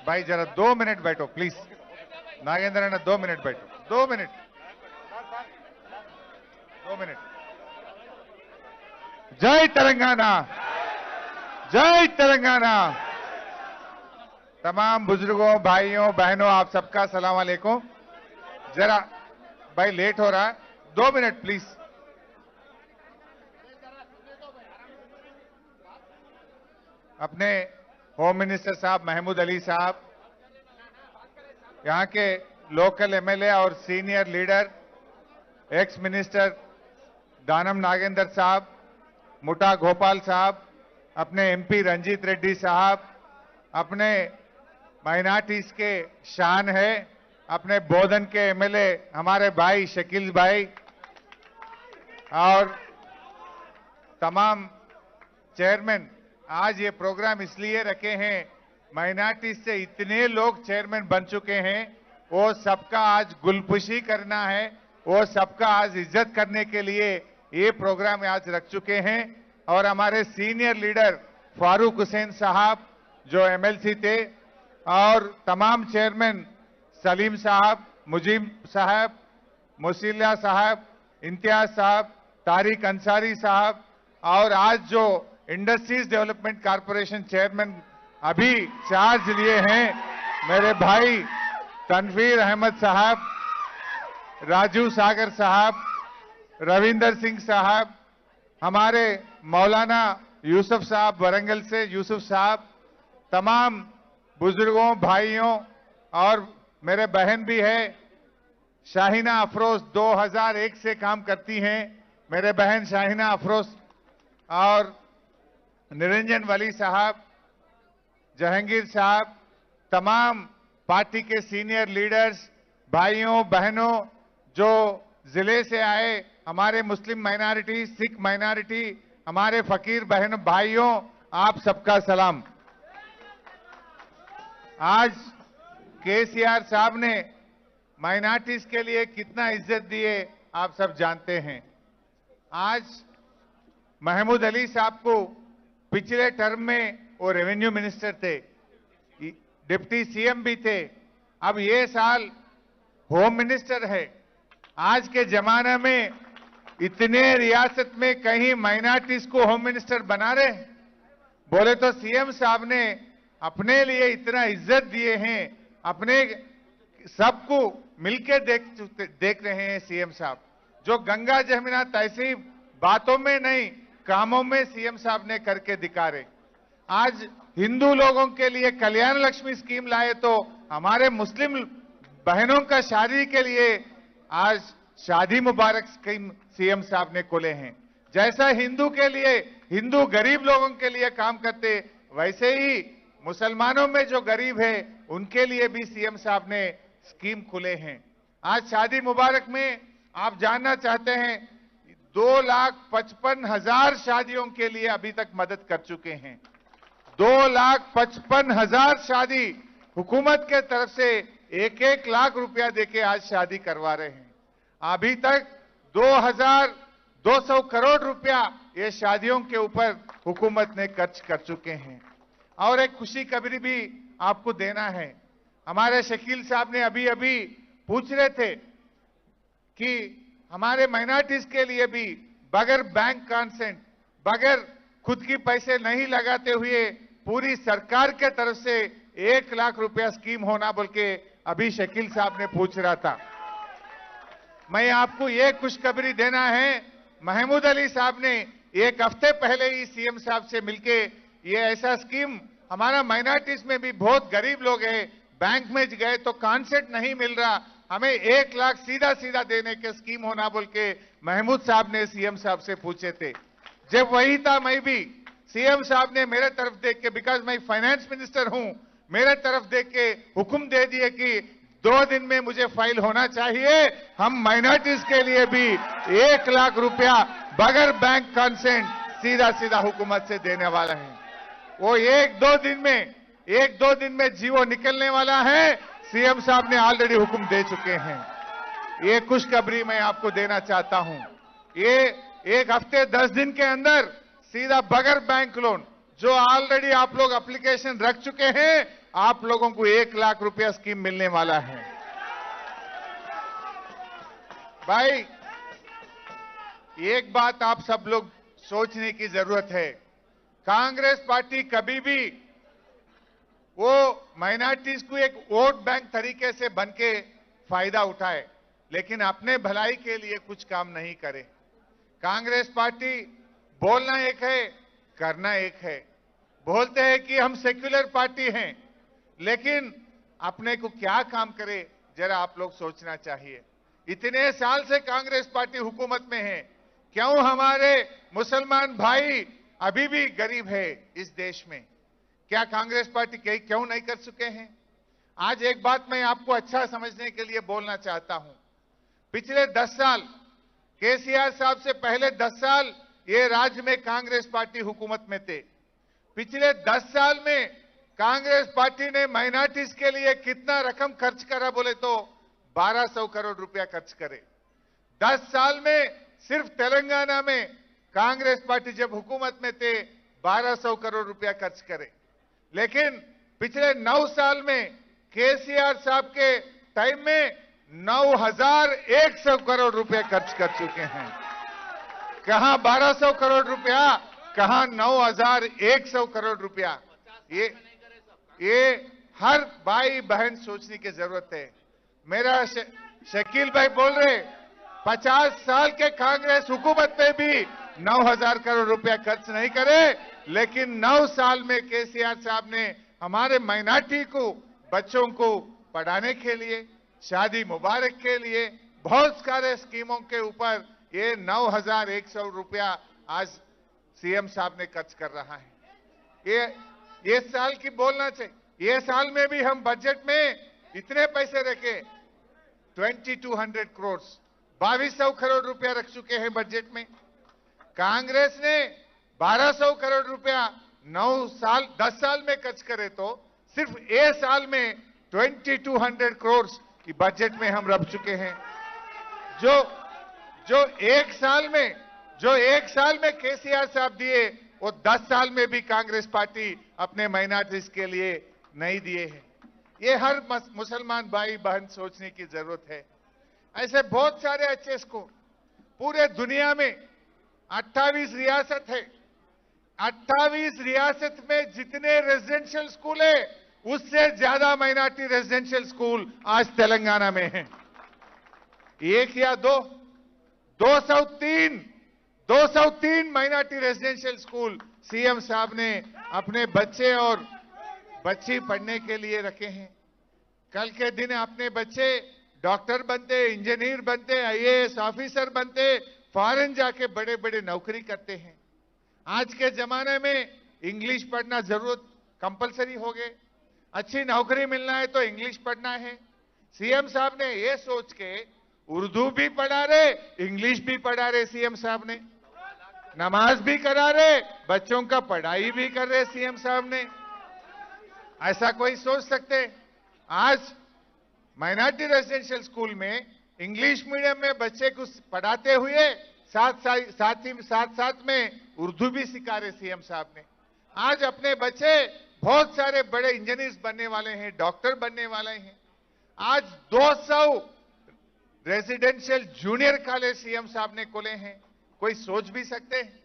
भाई जरा 2 मिनट बैठो प्लीज। नागेंद्र अन्ना 2 मिनट बैठो, 2 मिनट, 2 मिनट। जय तेलंगाना, जय तेलंगाना। तमाम बुजुर्गों, भाइयों, बहनों, आप सबका सलाम अलैकुम। जरा भाई लेट हो रहा है, 2 मिनट प्लीज। अपने होम मिनिस्टर साहब महमूद अली साहब, यहाँ के लोकल एमएलए और सीनियर लीडर एक्स मिनिस्टर दानम नागेंद्र साहब, मुटा गोपाल साहब, अपने एमपी रंजीत रेड्डी साहब, अपने माइनॉरिटीज के शान है, अपने बोधन के एमएलए हमारे भाई शकील भाई और तमाम चेयरमैन। आज ये प्रोग्राम इसलिए रखे हैं, माइनॉरिटीज से इतने लोग चेयरमैन बन चुके हैं, वो सबका आज गुलपुशी करना है, वो सबका आज इज्जत करने के लिए ये प्रोग्राम आज रख चुके हैं। और हमारे सीनियर लीडर फारूक हुसैन साहब जो एमएलसी थे और तमाम चेयरमैन सलीम साहब, मुजीब साहब, मुसिल्ला साहब, इम्तियाज साहब, तारिक अंसारी साहब और आज जो इंडस्ट्रीज डेवलपमेंट कारपोरेशन चेयरमैन अभी चार्ज लिए हैं, मेरे भाई तनवीर अहमद साहब, राजू सागर साहब, रविंदर सिंह साहब, हमारे मौलाना यूसुफ साहब वरंगल से, यूसुफ साहब, तमाम बुजुर्गों, भाइयों और मेरे बहन भी है शाहिना अफरोज 2001 से काम करती हैं, मेरे बहन शाहिना अफरोज और निरंजन वली साहब, जहांगीर साहब, तमाम पार्टी के सीनियर लीडर्स, भाइयों बहनों जो जिले से आए, हमारे मुस्लिम माइनॉरिटी, सिख माइनॉरिटी, हमारे फकीर बहन भाइयों, आप सबका सलाम। आज केसीआर साहब ने माइनॉरिटीज के लिए कितना इज्जत दिए आप सब जानते हैं। आज महमूद अली साहब को पिछले टर्म में वो रेवेन्यू मिनिस्टर थे, डिप्टी सीएम भी थे, अब ये साल होम मिनिस्टर है। आज के जमाने में इतने रियासत में कहीं माइनॉरिटीज को होम मिनिस्टर बना रहे बोले तो सीएम साहब ने अपने लिए इतना इज्जत दिए हैं, अपने सबको मिलके देख रहे हैं सीएम साहब। जो गंगा जमुना तहसीब बातों में नहीं कामों में सीएम साहब ने करके दिखा रहे। आज हिंदू लोगों के लिए कल्याण लक्ष्मी स्कीम लाए तो हमारे मुस्लिम बहनों का शादी के लिए आज शादी मुबारक स्कीम सीएम साहब ने खोले हैं। जैसा हिंदू के लिए, हिंदू गरीब लोगों के लिए काम करते, वैसे ही मुसलमानों में जो गरीब है उनके लिए भी सीएम साहब ने स्कीम खुले हैं। आज शादी मुबारक में आप जानना चाहते हैं 2,55,000 शादियों के लिए अभी तक मदद कर चुके हैं। 2,55,000 शादी हुकूमत के तरफ से 1-1 लाख रुपया देके आज शादी करवा रहे हैं। अभी तक 2,200 करोड़ रुपया ये शादियों के ऊपर हुकूमत ने खर्च कर चुके हैं। और एक खुशी खबरी भी आपको देना है, हमारे शकील साहब ने अभी अभी पूछ रहे थे कि हमारे माइनॉरिटीज के लिए भी बगैर बैंक कंसेंट, बगैर खुद की पैसे नहीं लगाते हुए पूरी सरकार के तरफ से 1 लाख रुपया स्कीम होना बोल के अभी शकील साहब ने पूछ रहा था। मैं आपको ये खुशखबरी देना है, महमूद अली साहब ने 1 हफ्ते पहले ही सीएम साहब से मिलके ये ऐसा स्कीम, हमारा माइनॉरिटीज में भी बहुत गरीब लोग हैं, बैंक में गए तो कॉन्सेंट नहीं मिल रहा, हमें 1 लाख सीधा सीधा देने के स्कीम होना बोल के महमूद साहब ने सीएम साहब से पूछे थे। जब वही था मैं भी, सीएम साहब ने मेरे तरफ देख के, बिकॉज मैं फाइनेंस मिनिस्टर हूं, मेरे तरफ देख के हुक्म दे दिए कि 2 दिन में मुझे फाइल होना चाहिए, हम माइनॉरिटीज के लिए भी 1 लाख रुपया बगैर बैंक कंसेंट सीधा सीधा हुकूमत से देने वाला है। वो 1-2 दिन में जीवो निकलने वाला है, सीएम साहब ने ऑलरेडी हुक्म दे चुके हैं। ये खुशखबरी मैं आपको देना चाहता हूं। ये 1 हफ्ते 10 दिन के अंदर सीधा बगैर बैंक लोन, जो ऑलरेडी आप लोग एप्लीकेशन रख चुके हैं, आप लोगों को 1 लाख रुपया स्कीम मिलने वाला है। भाई, एक बात आप सब लोग सोचने की जरूरत है। कांग्रेस पार्टी कभी भी वो माइनॉरिटीज को एक वोट बैंक तरीके से बनके फायदा उठाए, लेकिन अपने भलाई के लिए कुछ काम नहीं करे। कांग्रेस पार्टी बोलना एक है, करना एक है। बोलते हैं कि हम सेक्युलर पार्टी हैं, लेकिन अपने को क्या काम करे, जरा आप लोग सोचना चाहिए। इतने साल से कांग्रेस पार्टी हुकूमत में है, क्यों हमारे मुसलमान भाई अभी भी गरीब है इस देश में? क्या कांग्रेस पार्टी क्यों नहीं कर चुके हैं? आज एक बात मैं आपको अच्छा समझने के लिए बोलना चाहता हूं। पिछले 10 साल, केसीआर साहब से पहले 10 साल ये राज्य में कांग्रेस पार्टी हुकूमत में थे। पिछले 10 साल में कांग्रेस पार्टी ने माइनॉरिटीज के लिए कितना रकम खर्च करा बोले तो 1200 करोड़ रुपया खर्च करे। 10 साल में सिर्फ तेलंगाना में कांग्रेस पार्टी जब हुकूमत में थे 1200 करोड़ रुपया खर्च करे। लेकिन पिछले 9 साल में केसीआर साहब के टाइम में 9100 करोड़ रुपए खर्च कर चुके हैं। कहां 1200 करोड़ रुपया, कहां 9100 करोड़ रुपया। ये हर भाई बहन सोचने की जरूरत है। मेरा शकील भाई बोल रहे 50 साल के कांग्रेस हुकूमत में भी 9000 करोड़ रुपया खर्च नहीं करे, लेकिन 9 साल में केसीआर साहब ने हमारे माइनॉरिटी को, बच्चों को पढ़ाने के लिए, शादी मुबारक के लिए, बहुत सारे स्कीमों के ऊपर ये 9100 रुपया आज सीएम साहब ने खर्च कर रहा है। ये साल की बोलना चाहिए। ये साल में भी हम बजट में इतने पैसे रखे 2200 करोड़, 2200 करोड़ रुपया रख चुके हैं बजट में। कांग्रेस ने 1200 करोड़ रुपया 10 साल में खर्च करे तो सिर्फ ये साल में 2200 करोड़ की बजट में हम रख चुके हैं। जो एक साल में केसीआर साहब दिए, वो 10 साल में भी कांग्रेस पार्टी अपने माइनॉरिटीज के लिए नहीं दिए हैं। ये हर मुसलमान भाई बहन सोचने की जरूरत है। ऐसे बहुत सारे अच्छे स्कूल पूरे दुनिया में 28 रियासत है। 28 रियासत में जितने रेजिडेंशियल स्कूल है, उससे ज्यादा माइनॉरिटी रेजिडेंशियल स्कूल आज तेलंगाना में है। एक या दो, 203 माइनॉरिटी रेजिडेंशियल स्कूल सीएम साहब ने अपने बच्चे और बच्ची पढ़ने के लिए रखे हैं। कल के दिन अपने बच्चे डॉक्टर बनते, इंजीनियर बनते, आईएएस ऑफिसर बनते, फॉरेन जाके बड़े बड़े नौकरी करते हैं। आज के जमाने में इंग्लिश पढ़ना जरूरत कंपलसरी हो गए। अच्छी नौकरी मिलना है तो इंग्लिश पढ़ना है। सीएम साहब ने ये सोच के उर्दू भी पढ़ा रहे, इंग्लिश भी पढ़ा रहे। सीएम साहब ने नमाज भी करा रहे, बच्चों का पढ़ाई भी कर रहे सीएम साहब ने। ऐसा कोई सोच सकते? आज माइनॉरिटी रेजिडेंशियल स्कूल में इंग्लिश मीडियम में बच्चे को पढ़ाते हुए साथ में उर्दू भी सिखा रहे सीएम साहब ने। आज अपने बच्चे बहुत सारे बड़े इंजीनियर्स बनने वाले हैं, डॉक्टर बनने वाले हैं। आज 200 रेजिडेंशियल जूनियर कॉलेज सीएम साहब ने खोले हैं। कोई सोच भी सकते हैं?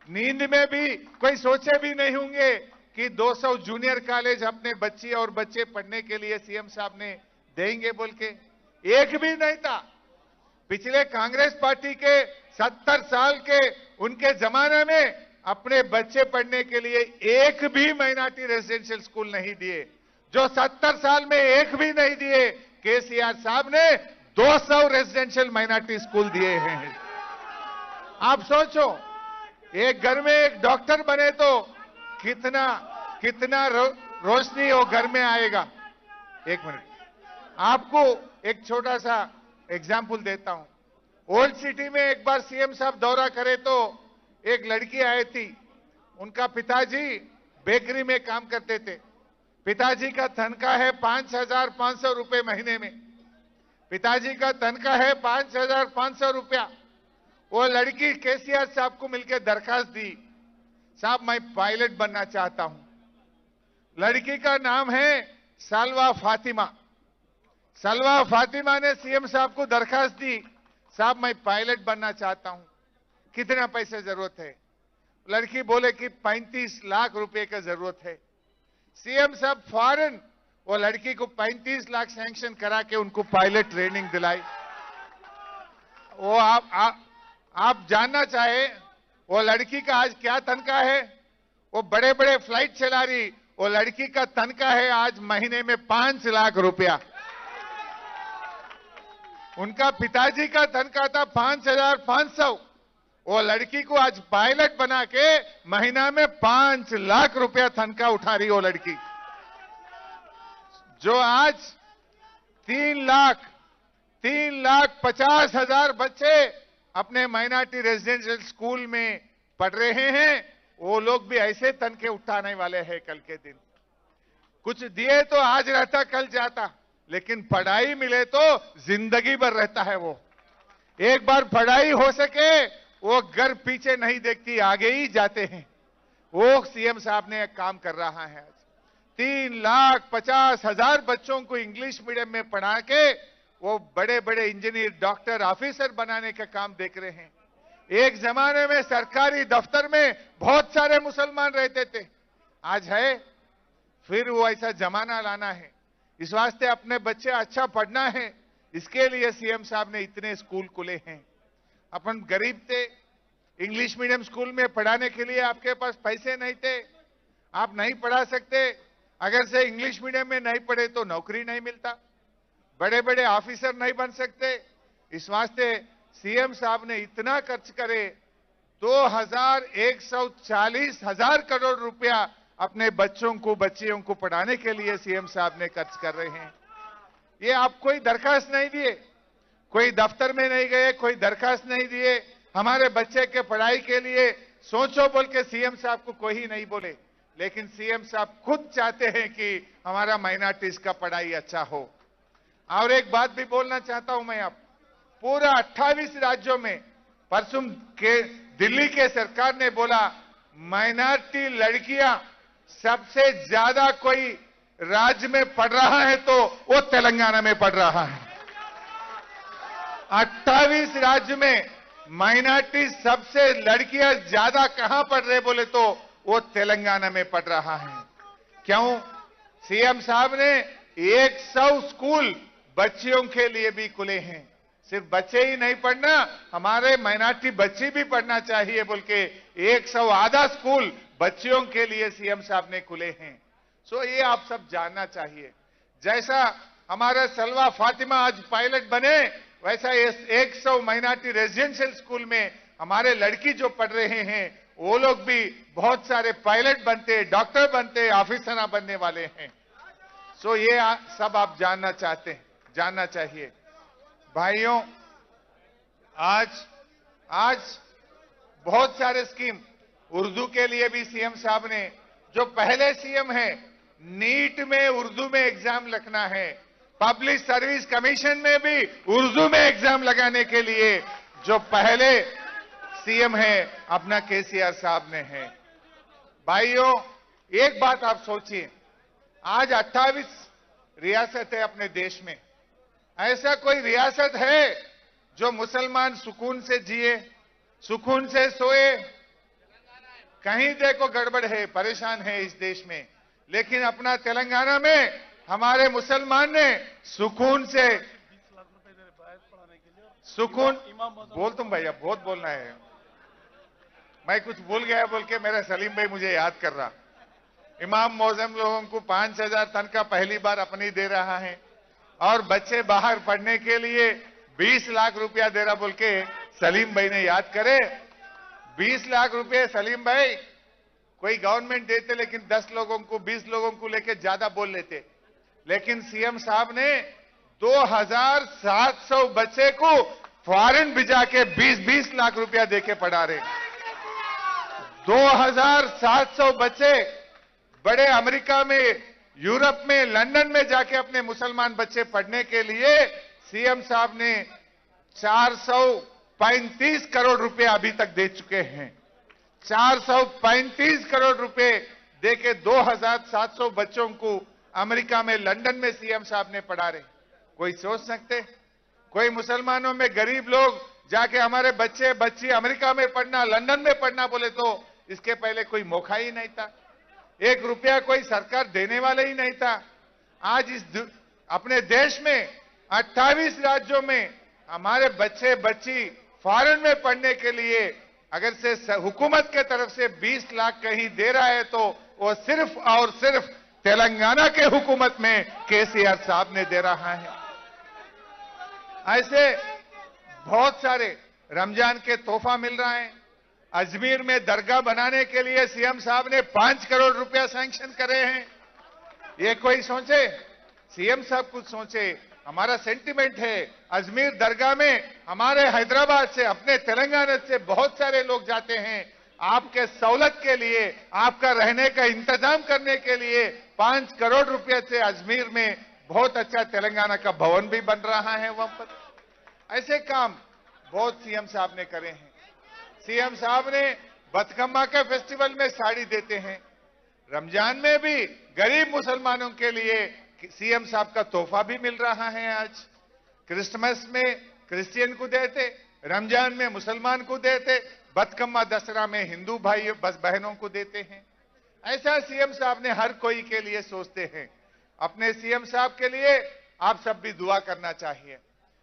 नींद में भी कोई सोचे भी नहीं होंगे कि 200 जूनियर कॉलेज अपने बच्ची और बच्चे पढ़ने के लिए सीएम साहब ने देंगे बोल के। एक भी नहीं था। पिछले कांग्रेस पार्टी के 70 साल के उनके जमाने में अपने बच्चे पढ़ने के लिए एक भी माइनॉरिटी रेजिडेंशियल स्कूल नहीं दिए। जो 70 साल में एक भी नहीं दिए, केसीआर साहब ने 200 रेजिडेंशियल माइनॉरिटी स्कूल दिए हैं। आप सोचो, एक घर में एक डॉक्टर बने तो कितना रोशनी वो घर में आएगा। एक मिनट, आपको एक छोटा सा एग्जाम्पल देता हूं। ओल्ड सिटी में एक बार सीएम साहब दौरा करे तो एक लड़की आई थी। उनका पिताजी बेकरी में काम करते थे। पिताजी का तनख्वाह है 5500 रुपए महीने में। पिताजी का तनख्वाह है 5500 रुपया। वो लड़की केसीआर साहब को मिलकर दरखास्त दी, साहब मैं पायलट बनना चाहता हूं। लड़की का नाम है सलवा फातिमा। सलवा फातिमा ने सीएम साहब को दरखास्त दी, साहब मैं पायलट बनना चाहता हूं, कितना पैसे जरूरत है? लड़की बोले कि 35 लाख रुपए की जरूरत है। सीएम साहब फौरन वो लड़की को 35 लाख सैंक्शन करा के उनको पायलट ट्रेनिंग दिलाई। वो आप जानना चाहे वो लड़की का आज क्या तनख्वाह है? वो बड़े बड़े फ्लाइट चला रही, वो लड़की का तनख्वाह है आज महीने में 5 लाख रुपया। उनका पिताजी का तनख्वाह था 5,500। वो लड़की को आज पायलट बना के महीना में 5 लाख रुपया तनख्वाह उठा रही। वो लड़की जो आज 3,50,000 बच्चे अपने माइनॉरिटी रेजिडेंशियल स्कूल में पढ़ रहे हैं, वो लोग भी ऐसे तनखे उठाने वाले हैं कल के दिन। कुछ दिए तो आज रहता कल जाता, लेकिन पढ़ाई मिले तो जिंदगी भर रहता है। वो एक बार पढ़ाई हो सके वो घर पीछे नहीं देखती, आगे ही जाते हैं। वो सीएम साहब ने एक काम कर रहा है। 3,50,000 बच्चों को इंग्लिश मीडियम में पढ़ा के वो बड़े बड़े इंजीनियर, डॉक्टर, ऑफिसर बनाने का काम देख रहे हैं। एक जमाने में सरकारी दफ्तर में बहुत सारे मुसलमान रहते थे, आज है फिर वो ऐसा जमाना लाना है। इस वास्ते अपने बच्चे अच्छा पढ़ना है, इसके लिए सीएम साहब ने इतने स्कूल खुले हैं। अपन गरीब थे, इंग्लिश मीडियम स्कूल में पढ़ाने के लिए आपके पास पैसे नहीं थे, आप नहीं पढ़ा सकते। अगर से इंग्लिश मीडियम में नहीं पढ़े तो नौकरी नहीं मिलता, बड़े बड़े ऑफिसर नहीं बन सकते। इस वास्ते सीएम साहब ने इतना खर्च करे, 2,140,000 करोड़ रुपया अपने बच्चों को, बच्चियों को पढ़ाने के लिए सीएम साहब ने खर्च कर रहे हैं। ये आप कोई दरखास्त नहीं दिए, कोई दफ्तर में नहीं गए, कोई दरखास्त नहीं दिए, हमारे बच्चे के पढ़ाई के लिए सोचो बोल के सीएम साहब को कोई ही नहीं बोले। लेकिन सीएम साहब खुद चाहते हैं कि हमारा माइनॉरिटीज का पढ़ाई अच्छा हो। और एक बात भी बोलना चाहता हूं मैं, आप पूरा 28 राज्यों में परसों के दिल्ली के सरकार ने बोला माइनॉरिटी लड़कियां सबसे ज्यादा कोई राज्य में पढ़ रहा है तो वो तेलंगाना में पढ़ रहा है। 28 राज्य में माइनॉरिटी सबसे लड़कियां ज्यादा कहां पढ़ रहे बोले तो वो तेलंगाना में पढ़ रहा है। क्यों? सीएम साहब ने 100 स्कूल बच्चियों के लिए भी खुले हैं। सिर्फ बच्चे ही नहीं पढ़ना, हमारे माइनॉरिटी बच्चे भी पढ़ना चाहिए बोल के 100 आधा स्कूल बच्चियों के लिए सीएम साहब ने खुले हैं। सो ये आप सब जानना चाहिए। जैसा हमारा सलवा फातिमा आज पायलट बने, वैसा 100 माइनॉरिटी रेजिडेंशियल स्कूल में हमारे लड़की जो पढ़ रहे हैं वो लोग भी बहुत सारे पायलट बनते, डॉक्टर बनते, ऑफिसर बनने वाले हैं। सो ये सब आप जानना चाहते हैं, जानना चाहिए। भाइयों, आज बहुत सारे स्कीम उर्दू के लिए भी सीएम साहब ने, जो पहले सीएम है, नीट में उर्दू में एग्जाम लगना है, पब्लिक सर्विस कमीशन में भी उर्दू में एग्जाम लगाने के लिए जो पहले सीएम है अपना केसीआर साहब ने है। भाइयों, एक बात आप सोचिए, आज 28 रियासत है अपने देश में, ऐसा कोई रियासत है जो मुसलमान सुकून से जिए, सुकून से सोए? कहीं देखो गड़बड़ है, परेशान है इस देश में। लेकिन अपना तेलंगाना में हमारे मुसलमान ने सुकून से, सुकून बोल तुम भैया, बहुत बोलना है, मैं कुछ भूल गया बोल के मेरा सलीम भाई मुझे याद कर रहा। इमाम मौजम लोगों को 5,000 तनख्वाह पहली बार अपनी दे रहा है और बच्चे बाहर पढ़ने के लिए 20 लाख रुपया दे रहा बोल के सलीम भाई ने याद करे। 20 लाख रुपए सलीम भाई कोई गवर्नमेंट देते, लेकिन 10 लोगों को, 20 लोगों को लेके ज्यादा बोल लेते। लेकिन सीएम साहब ने 2,700 बच्चे को फॉरेन भिजा के 20-20 लाख रुपया देके पढ़ा रहे। 2,700 बच्चे बड़े अमेरिका में, यूरोप में, लंदन में जाके अपने मुसलमान बच्चे पढ़ने के लिए सीएम साहब ने 435 करोड़ रुपए अभी तक दे चुके हैं। 435 करोड़ रुपए देके 2700 बच्चों को अमेरिका में, लंदन में सीएम साहब ने पढ़ा रहे। कोई सोच सकते? कोई मुसलमानों में गरीब लोग जाके हमारे बच्चे बच्ची अमेरिका में पढ़ना, लंदन में पढ़ना बोले तो इसके पहले कोई मौका ही नहीं था। 1 रुपया कोई सरकार देने वाले ही नहीं था। आज अपने देश में 28 राज्यों में हमारे बच्चे बच्ची फॉरेन में पढ़ने के लिए अगर से हुकूमत के तरफ से 20 लाख कहीं दे रहा है तो वो सिर्फ और सिर्फ तेलंगाना के हुकूमत में केसीआर साहब ने दे रहा है। ऐसे बहुत सारे रमजान के तोहफा मिल रहा है। अजमेर में दरगाह बनाने के लिए सीएम साहब ने 5 करोड़ रुपया सैंक्शन करे हैं। ये कोई सोचे? सीएम साहब कुछ सोचे। हमारा सेंटिमेंट है, अजमेर दरगाह में हमारे हैदराबाद से, अपने तेलंगाना से बहुत सारे लोग जाते हैं। आपके सहूलत के लिए, आपका रहने का इंतजाम करने के लिए 5 करोड़ रुपए से अजमेर में बहुत अच्छा तेलंगाना का भवन भी बन रहा है। वहां पर ऐसे काम बहुत सीएम साहब ने करे हैं। सीएम साहब ने बतकम्मा के फेस्टिवल में साड़ी देते हैं। रमजान में भी गरीब मुसलमानों के लिए सीएम साहब का तोहफा भी मिल रहा है। आज क्रिसमस में क्रिश्चियन को देते, रमजान में मुसलमान को देते, बतकम्मा दशहरा में हिंदू भाई बस बहनों को देते हैं। ऐसा सीएम साहब ने हर कोई के लिए सोचते हैं। अपने सीएम साहब के लिए आप सब भी दुआ करना चाहिए।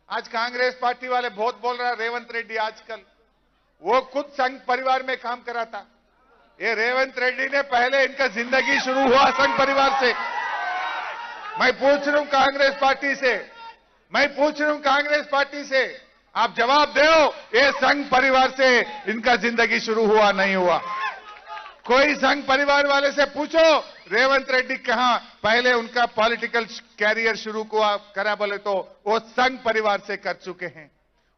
आज कांग्रेस पार्टी वाले बहुत बोल रहा है रेवंत रेड्डी आजकल, वो खुद संघ परिवार में काम करा था। ये रेवंत रेड्डी ने पहले, इनका जिंदगी शुरू हुआ संघ परिवार से। मैं पूछ रहा हूं कांग्रेस पार्टी से, कांग्रेस पार्टी से आप जवाब दो, ये संघ परिवार से इनका जिंदगी शुरू हुआ नहीं हुआ? कोई संघ परिवार वाले से पूछो रेवंत रेड्डी कहां पहले उनका पॉलिटिकल कैरियर शुरू करा बोले तो वो संघ परिवार से कर चुके हैं।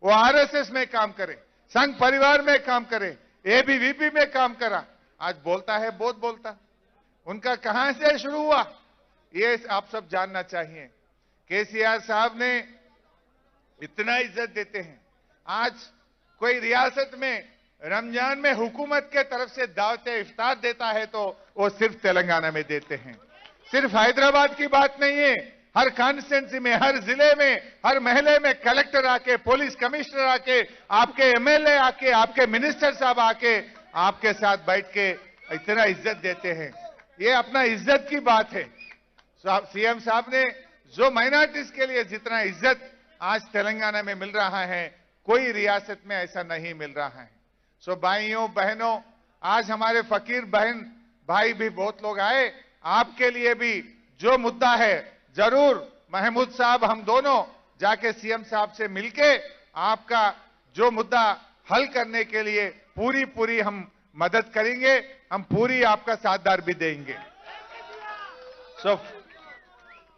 वो आरएसएस में काम करे, संघ परिवार में काम करे, एबीवीपी में काम करा। आज बोलता है, बहुत बोलता। उनका कहां से शुरू हुआ ये आप सब जानना चाहिए। केसीआर साहब ने इतना इज्जत देते हैं। आज कोई रियासत में रमजान में हुकूमत के तरफ से दावत इफ्तार देता है तो वो सिर्फ तेलंगाना में देते हैं। सिर्फ हैदराबाद की बात नहीं है, हर कॉन्स्टिट्यूंसी में, हर जिले में, हर महल्ले में कलेक्टर आके, पुलिस कमिश्नर आके, आपके एमएलए आके, आपके मिनिस्टर साहब आके आपके साथ बैठ के इतना इज्जत देते हैं। ये अपना इज्जत की बात है। सीएम साहब ने जो माइनॉरिटीज के लिए जितना इज्जत आज तेलंगाना में मिल रहा है, कोई रियासत में ऐसा नहीं मिल रहा है। सो भाइयों बहनों, आज हमारे फकीर बहन भाई भी बहुत लोग आए। आपके लिए भी जो मुद्दा है, जरूर महमूद साहब हम दोनों जाके सीएम साहब से मिलके आपका जो मुद्दा हल करने के लिए पूरी हम मदद करेंगे, हम पूरी आपका साथदार भी देंगे। सो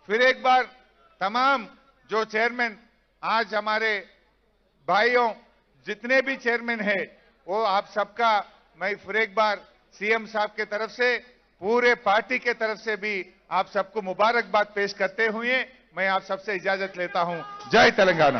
फिर एक बार तमाम जो चेयरमैन आज हमारे भाइयों जितने भी चेयरमैन हैं, वो आप सबका मैं फिर एक बार सीएम साहब के तरफ से, पूरे पार्टी के तरफ से भी आप सबको मुबारकबाद पेश करते हुए मैं आप सबसे इजाजत लेता हूं। जय तेलंगाना।